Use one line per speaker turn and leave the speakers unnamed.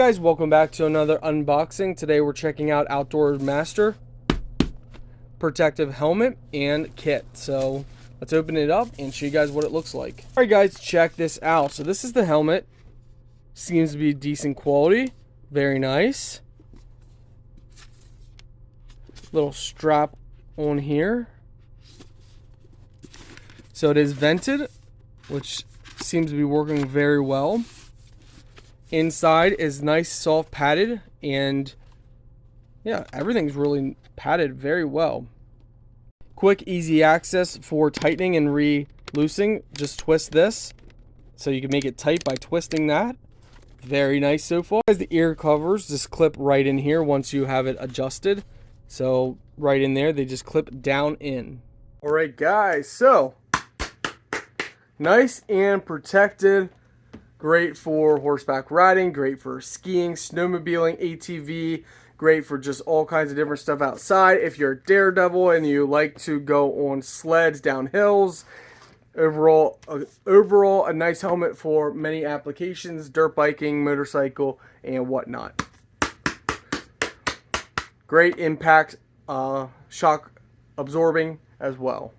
Guys, welcome back to another unboxing. Today we're checking out Outdoor Master protective helmet and kit. So let's open it up and show you guys what it looks like. Alright guys, check this out. So this is the helmet. Seems to be decent quality. Very nice. Little strap on here. So it is vented, which seems to be working very well. Inside is nice, soft, padded, and yeah, everything's really padded very well. Quick, easy access for tightening and re-loosing. Just twist this, so you can make it tight by twisting that. Very nice so far. As the ear covers just clip right in here once you have it adjusted. So right in there, they just clip down in. All right, guys. So nice and protected. Great for horseback riding, great for skiing, snowmobiling, ATV, great for just all kinds of different stuff outside. If you're a daredevil and you like to go on sleds down hills, overall a nice helmet for many applications, dirt biking, motorcycle, and whatnot. Great impact, shock absorbing as well.